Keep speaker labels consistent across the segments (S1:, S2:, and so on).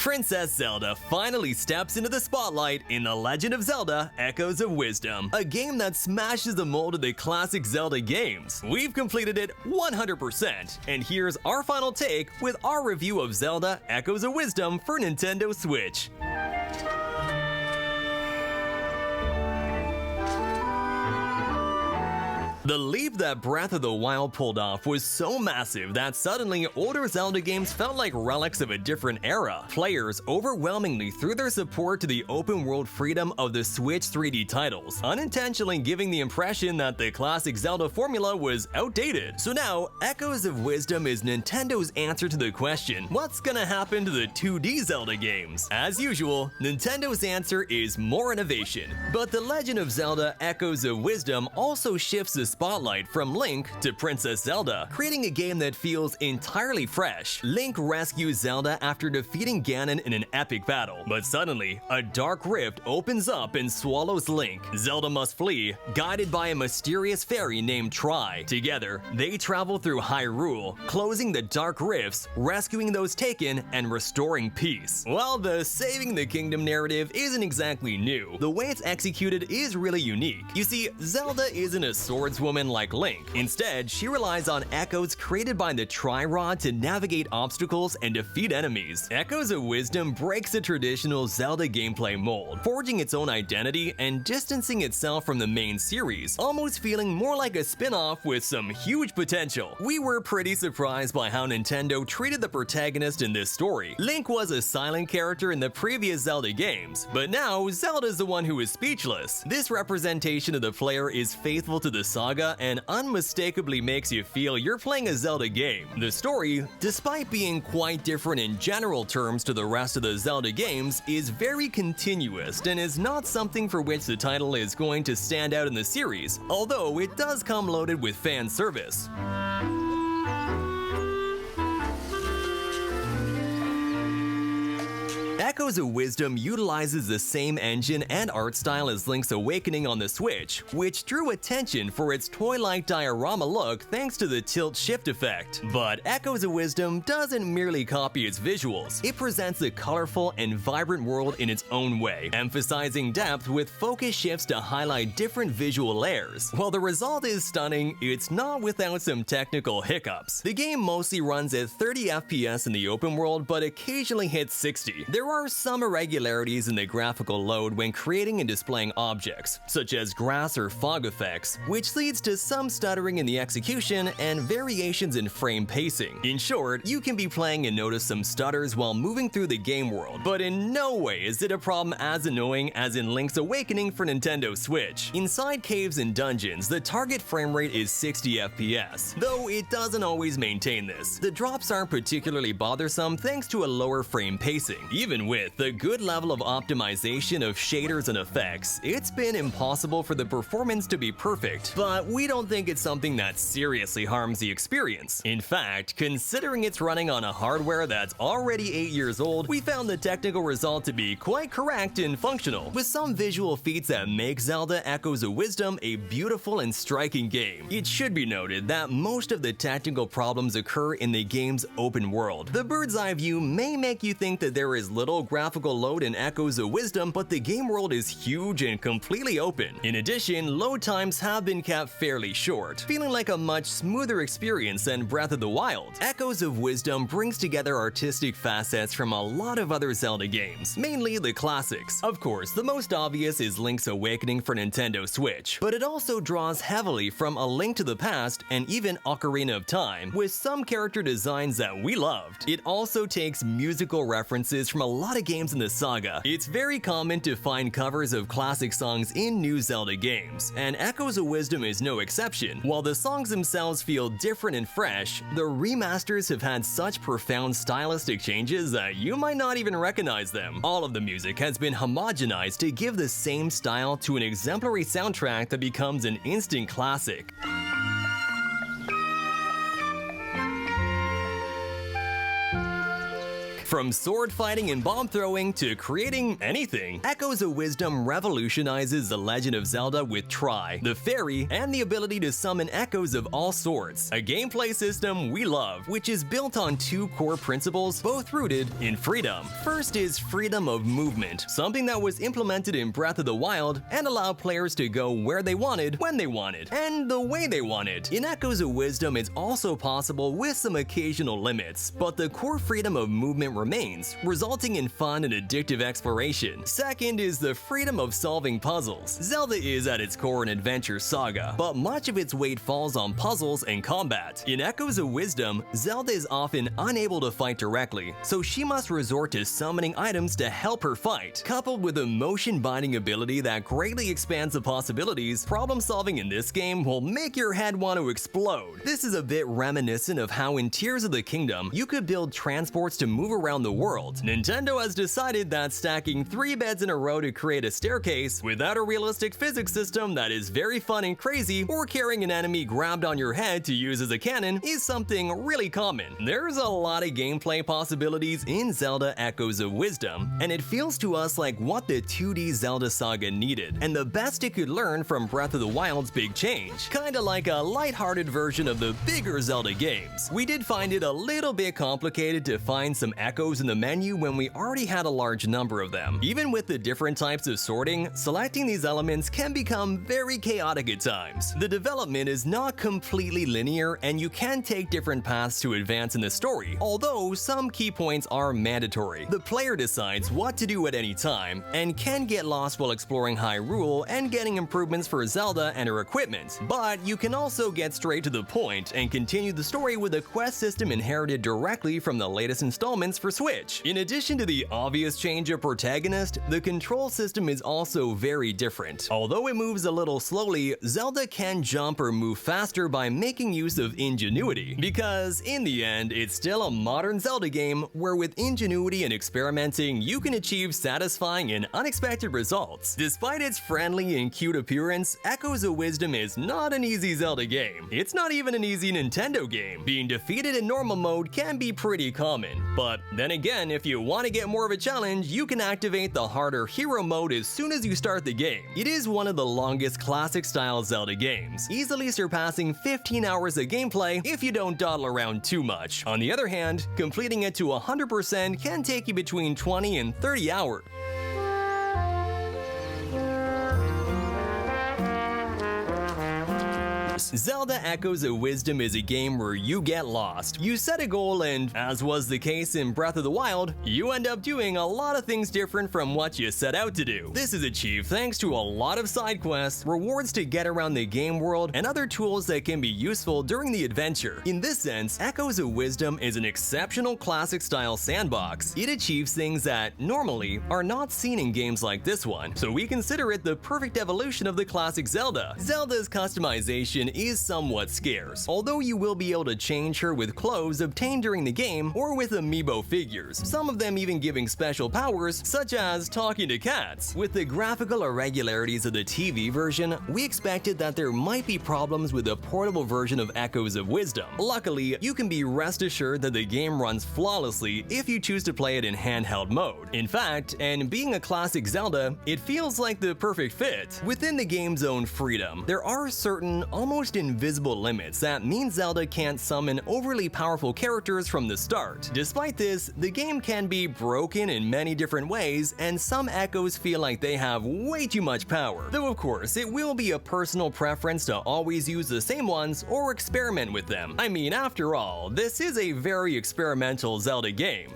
S1: Princess Zelda finally steps into the spotlight in The Legend of Zelda Echoes of Wisdom, a game that smashes the mold of the classic Zelda games. We've completed it 100%, and here's our final take with our review of Zelda Echoes of Wisdom for Nintendo Switch. The leap that Breath of the Wild pulled off was so massive that suddenly older Zelda games felt like relics of a different era. Players overwhelmingly threw their support to the open-world freedom of the Switch 3D titles, unintentionally giving the impression that the classic Zelda formula was outdated. So now, Echoes of Wisdom is Nintendo's answer to the question, what's gonna happen to the 2D Zelda games? As usual, Nintendo's answer is more innovation. But The Legend of Zelda Echoes of Wisdom also shifts the spotlight from Link to Princess Zelda, creating a game that feels entirely fresh. Link rescues Zelda after defeating Ganon in an epic battle, but suddenly, a dark rift opens up and swallows Link. Zelda must flee, guided by a mysterious fairy named Tri. Together, they travel through Hyrule, closing the dark rifts, rescuing those taken, and restoring peace. While the saving the kingdom narrative isn't exactly new, the way it's executed is really unique. You see, Zelda isn't a swordswoman like Link. Instead, she relies on echoes created by the Tri-Rod to navigate obstacles and defeat enemies. Echoes of Wisdom breaks the traditional Zelda gameplay mold, forging its own identity and distancing itself from the main series, almost feeling more like a spin-off with some huge potential. We were pretty surprised by how Nintendo treated the protagonist in this story. Link was a silent character in the previous Zelda games, but now Zelda's the one who is speechless. This representation of the player is faithful to the saga and unmistakably makes you feel you're playing a Zelda game. The story, despite being quite different in general terms to the rest of the Zelda games, is very continuous and is not something for which the title is going to stand out in the series, although it does come loaded with fan service. Echoes of Wisdom utilizes the same engine and art style as Link's Awakening on the Switch, which drew attention for its toy-like diorama look thanks to the tilt-shift effect. But Echoes of Wisdom doesn't merely copy its visuals, it presents a colorful and vibrant world in its own way, emphasizing depth with focus shifts to highlight different visual layers. While the result is stunning, it's not without some technical hiccups. The game mostly runs at 30 FPS in the open world, but occasionally hits 60. There are some irregularities in the graphical load when creating and displaying objects, such as grass or fog effects, which leads to some stuttering in the execution and variations in frame pacing. In short, you can be playing and notice some stutters while moving through the game world, but in no way is it a problem as annoying as in Link's Awakening for Nintendo Switch. Inside caves and dungeons, the target frame rate is 60 FPS, though it doesn't always maintain this. The drops aren't particularly bothersome thanks to a lower frame pacing. Even with the good level of optimization of shaders and effects, it's been impossible for the performance to be perfect, but we don't think it's something that seriously harms the experience. In fact, considering it's running on a hardware that's already 8 years old, we found the technical result to be quite correct and functional, with some visual feats that make Zelda Echoes of Wisdom a beautiful and striking game. It should be noted that most of the technical problems occur in the game's open world. The bird's eye view may make you think that there is little graphical load in Echoes of Wisdom, but the game world is huge and completely open. In addition, load times have been kept fairly short, feeling like a much smoother experience than Breath of the Wild. Echoes of Wisdom brings together artistic facets from a lot of other Zelda games, mainly the classics. Of course, the most obvious is Link's Awakening for Nintendo Switch, but it also draws heavily from A Link to the Past and even Ocarina of Time, with some character designs that we loved. It also takes musical references from a lot of games in the saga. It's very common to find covers of classic songs in new Zelda games, and Echoes of Wisdom is no exception. While the songs themselves feel different and fresh, the remasters have had such profound stylistic changes that you might not even recognize them. All of the music has been homogenized to give the same style to an exemplary soundtrack that becomes an instant classic. From sword fighting and bomb throwing to creating anything, Echoes of Wisdom revolutionizes The Legend of Zelda with Tri, the fairy, and the ability to summon echoes of all sorts. A gameplay system we love, which is built on two core principles, both rooted in freedom. First is freedom of movement, something that was implemented in Breath of the Wild and allowed players to go where they wanted, when they wanted, and the way they wanted. In Echoes of Wisdom, it's also possible with some occasional limits, but the core freedom of movement remains, resulting in fun and addictive exploration. Second is the freedom of solving puzzles. Zelda is at its core an adventure saga, but much of its weight falls on puzzles and combat. In Echoes of Wisdom, Zelda is often unable to fight directly, so she must resort to summoning items to help her fight. Coupled with a motion-binding ability that greatly expands the possibilities, problem solving in this game will make your head want to explode. This is a bit reminiscent of how in Tears of the Kingdom, you could build transports to move around the world. Nintendo has decided that stacking 3 beds in a row to create a staircase without a realistic physics system that is very fun and crazy, or carrying an enemy grabbed on your head to use as a cannon is something really common. There's a lot of gameplay possibilities in Zelda Echoes of Wisdom, and it feels to us like what the 2D Zelda saga needed, and the best it could learn from Breath of the Wild's big change. Kinda like a lighthearted version of the bigger Zelda games. We did find it a little bit complicated to find some echoes in the menu when we already had a large number of them. Even with the different types of sorting, selecting these elements can become very chaotic at times. The development is not completely linear, and you can take different paths to advance in the story, although some key points are mandatory. The player decides what to do at any time, and can get lost while exploring Hyrule and getting improvements for Zelda and her equipment, but you can also get straight to the point and continue the story with a quest system inherited directly from the latest installments for Switch. In addition to the obvious change of protagonist, the control system is also very different. Although it moves a little slowly, Zelda can jump or move faster by making use of ingenuity, because in the end, it's still a modern Zelda game where with ingenuity and experimenting, you can achieve satisfying and unexpected results. Despite its friendly and cute appearance, Echoes of Wisdom is not an easy Zelda game. It's not even an easy Nintendo game. Being defeated in normal mode can be pretty common, but then again, if you want to get more of a challenge, you can activate the harder hero mode as soon as you start the game. It is one of the longest classic-style Zelda games, easily surpassing 15 hours of gameplay if you don't dawdle around too much. On the other hand, completing it to 100% can take you between 20 and 30 hours. Zelda Echoes of Wisdom is a game where you get lost. You set a goal and, as was the case in Breath of the Wild, you end up doing a lot of things different from what you set out to do. This is achieved thanks to a lot of side quests, rewards to get around the game world, and other tools that can be useful during the adventure. In this sense, Echoes of Wisdom is an exceptional classic-style sandbox. It achieves things that, normally, are not seen in games like this one, so we consider it the perfect evolution of the classic Zelda. Zelda's customization is somewhat scarce, although you will be able to change her with clothes obtained during the game or with amiibo figures, some of them even giving special powers such as talking to cats. With the graphical irregularities of the TV version, we expected that there might be problems with the portable version of Echoes of Wisdom. Luckily, you can be rest assured that the game runs flawlessly if you choose to play it in handheld mode. In fact, and being a classic Zelda, it feels like the perfect fit. Within the game's own freedom, there are certain almost invisible limits that mean Zelda can't summon overly powerful characters from the start. Despite this, the game can be broken in many different ways, and some echoes feel like they have way too much power. Though of course, it will be a personal preference to always use the same ones or experiment with them. I mean, after all, this is a very experimental Zelda game.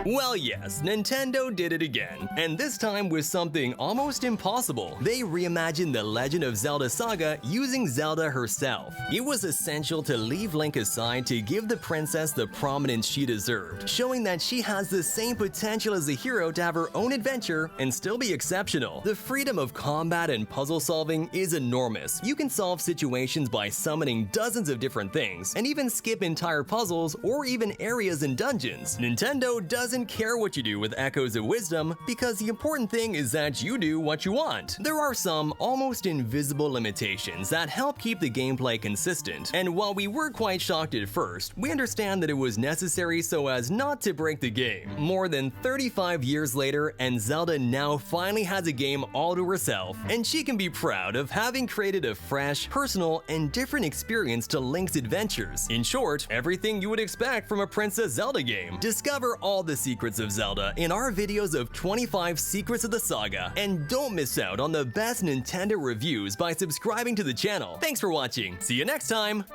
S1: Well yes, Nintendo did it again, and this time with something almost impossible. They reimagined the Legend of Zelda saga using Zelda herself. It was essential to leave Link aside to give the princess the prominence she deserved, showing that she has the same potential as a hero to have her own adventure and still be exceptional. The freedom of combat and puzzle solving is enormous. You can solve situations by summoning dozens of different things, and even skip entire puzzles or even areas in dungeons. Nintendo doesn't doesn't care what you do with Echoes of Wisdom because the important thing is that you do what you want. There are some almost invisible limitations that help keep the gameplay consistent, and while we were quite shocked at first, we understand that it was necessary so as not to break the game. More than 35 years later, and Zelda now finally has a game all to herself, and she can be proud of having created a fresh, personal, and different experience to Link's adventures. In short, everything you would expect from a Princess Zelda game. Discover all the secrets of Zelda in our videos of 25 Secrets of the Saga, and don't miss out on the best Nintendo reviews by subscribing to the channel. Thanks for watching. See you next time!